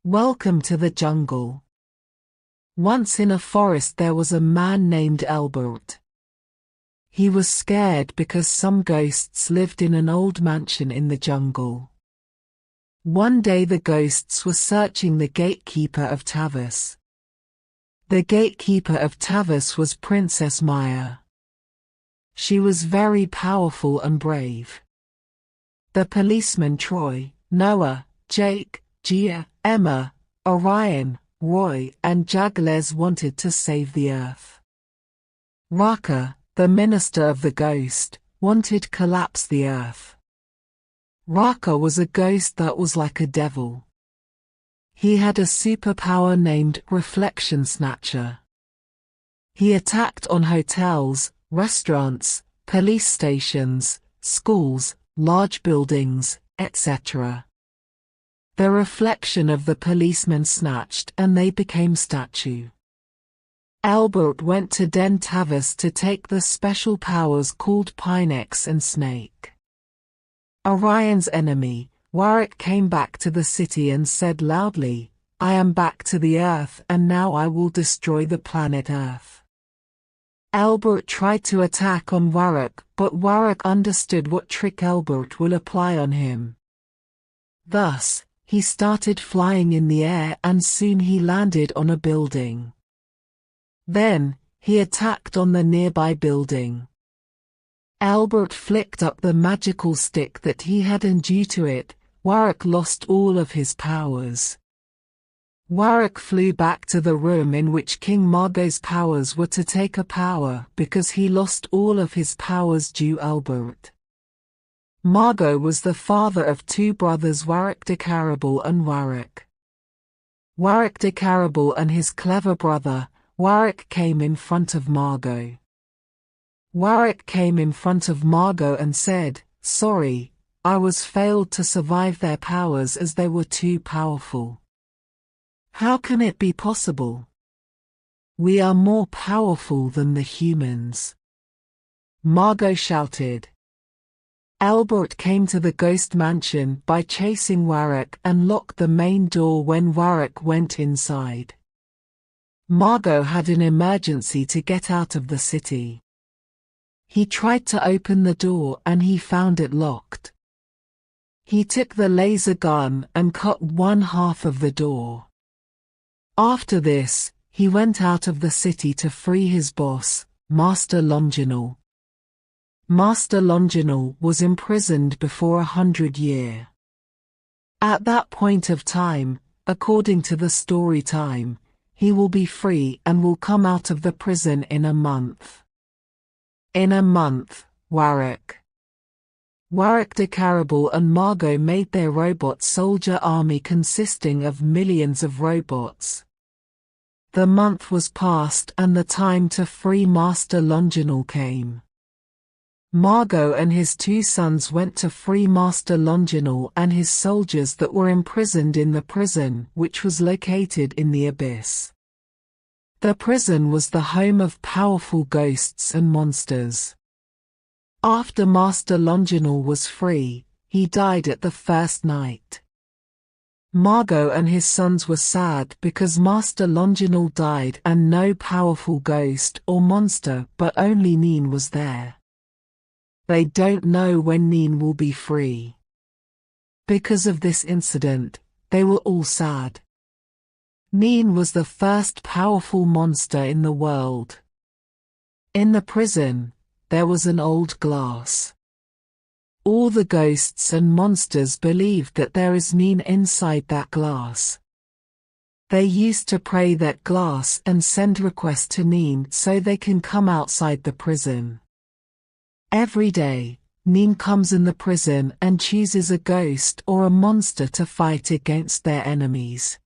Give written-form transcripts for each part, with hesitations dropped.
Welcome to the jungle. Once in a forest there was a man named Albert. He was scared because some ghosts lived in an old mansion in the jungle. One day the ghosts were searching the gatekeeper of Tavis. The gatekeeper of Tavis was Princess Maya. She was very powerful and brave. The policemen Troy, Noah, Jake, Gia, Emma, Orion, Roy, and Jagles wanted to save the earth. Raka, the minister of the ghost, wanted to collapse the earth. Raka was a ghost that was like a devil. He had a superpower named Reflection Snatcher. He attacked on hotels, restaurants, police stations, schools, large buildings, etc. The reflection of the policemen snatched and they became statue. Albert went to Den Tavis to take the special powers called Pinex and Snake. Orion's enemy, Warwick, came back to the city and said loudly, "I am back to the Earth and now I will destroy the planet Earth." Albert tried to attack on Warwick, but Warwick understood what trick Albert will apply on him. Thus, he started flying in the air and soon he landed on a building. Then, he attacked on the nearby building. Albert flicked up the magical stick that he had and due to it, Warwick lost all of his powers. Warwick flew back to the room in which King Margot's powers were to take a power because he lost all of his powers due Albert. Margot was the father of two brothers, Warwick de Caribal and Warwick. Warwick de Caribal and his clever brother, Warwick, came in front of Margot. Warwick came in front of Margot and said, "Sorry, I was failed to survive their powers as they were too powerful." "How can it be possible? We are more powerful than the humans," Margot shouted. Albert came to the ghost mansion by chasing Warwick and locked the main door when Warwick went inside. Margot had an emergency to get out of the city. He tried to open the door and he found it locked. He took the laser gun and cut one half of the door. After this, he went out of the city to free his boss, Master Longinal. Master Longinal was imprisoned before 100 years. At that point of time, according to the story time, he will be free and will come out of the prison in a month. In a month, Warwick de Caribal and Margot made their robot soldier army consisting of millions of robots. The month was past and the time to free Master Longinal came. Margot and his two sons went to free Master Longinal and his soldiers that were imprisoned in the prison, which was located in the abyss. The prison was the home of powerful ghosts and monsters. After Master Longinal was free, he died at the first night. Margot and his sons were sad because Master Longinal died and no powerful ghost or monster but only Neen was there. They don't know when Neen will be free. Because of this incident, they were all sad. Neen was the first powerful monster in the world. In the prison, there was an old glass. All the ghosts and monsters believed that there is Neen inside that glass. They used to pray that glass and send requests to Neen so they can come outside the prison. Every day, Neen comes in the prison and chooses a ghost or a monster to fight against their enemies.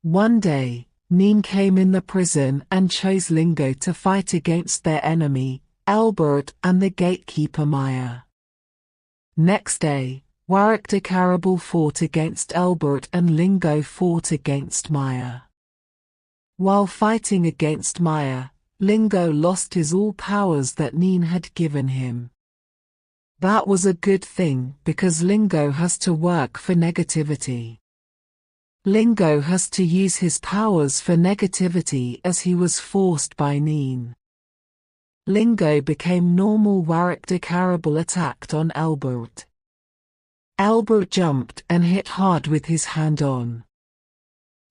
One day, Neen came in the prison and chose Lingo to fight against their enemy, Albert, and the gatekeeper Maya. Next day, Warwick de Caribal fought against Albert and Lingo fought against Maya. While fighting against Maya, Lingo lost his all powers that Neen had given him. That was a good thing because Lingo has to work for negativity. Lingo has to use his powers for negativity as he was forced by Neen. Lingo became normal. Warwick de Carabel attacked on Albert. Albert jumped and hit hard with his hand on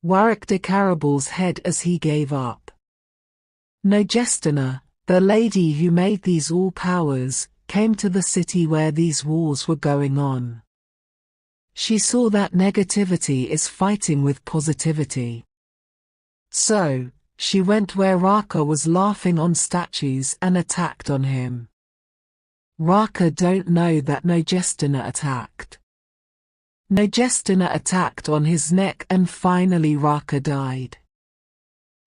Warwick de Carabel's head as he gave up. Nojestina, the lady who made these all powers, came to the city where these wars were going on. She saw that negativity is fighting with positivity. So, she went where Raka was laughing on statues and attacked on him. Raka don't know that Nojestina attacked. Nojestina attacked on his neck and finally Raka died.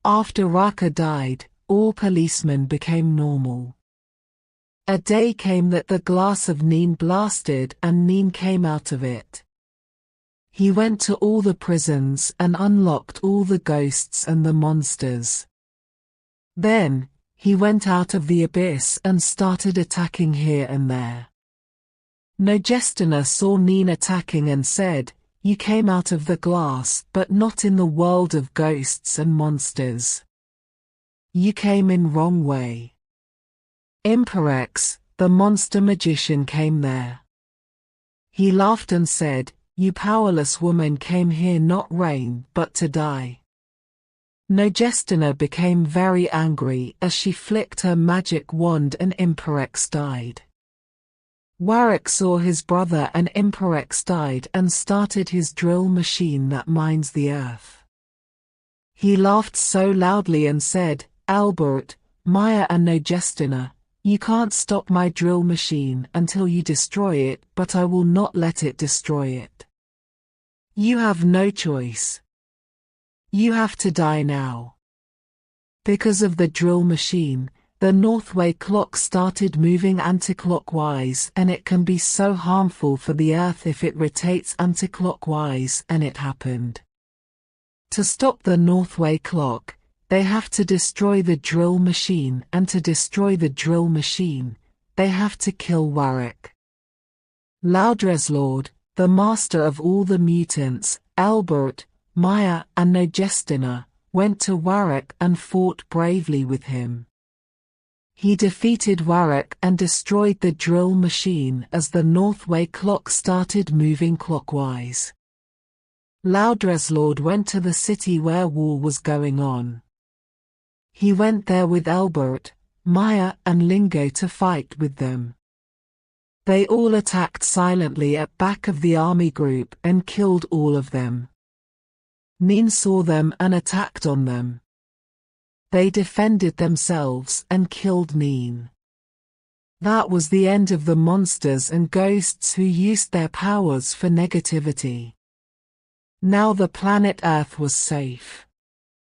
After Raka died, all policemen became normal. A day came that the glass of Neen blasted and Neen came out of it. He went to all the prisons and unlocked all the ghosts and the monsters. Then, he went out of the abyss and started attacking here and there. Nojestina saw Neen attacking and said, "You came out of the glass but not in the world of ghosts and monsters. You came in wrong way." Imperex, the monster magician, came there. He laughed and said, "You powerless woman came here not reign but to die." Nojestina became very angry as she flicked her magic wand and Imperex died. Warwick saw his brother and Imperex died and started his drill machine that mines the earth. He laughed so loudly and said, "Albert, Maya and Nojestina, you can't stop my drill machine until you destroy it, but I will not let it destroy it. You have no choice. You have to die now." Because of the drill machine, the Northway clock started moving anticlockwise, and it can be so harmful for the Earth if it rotates anticlockwise, and it happened. To stop the Northway clock, they have to destroy the drill machine, and to destroy the drill machine, they have to kill Warwick. Loudreslord, the master of all the mutants, Albert, Maya and Nojestina, went to Warwick and fought bravely with him. He defeated Warwick and destroyed the drill machine as the Northway clock started moving clockwise. Loudreslord went to the city where war was going on. He went there with Albert, Maya and Lingo to fight with them. They all attacked silently at back of the army group and killed all of them. Neen saw them and attacked on them. They defended themselves and killed Neen. That was the end of the monsters and ghosts who used their powers for negativity. Now the planet Earth was safe.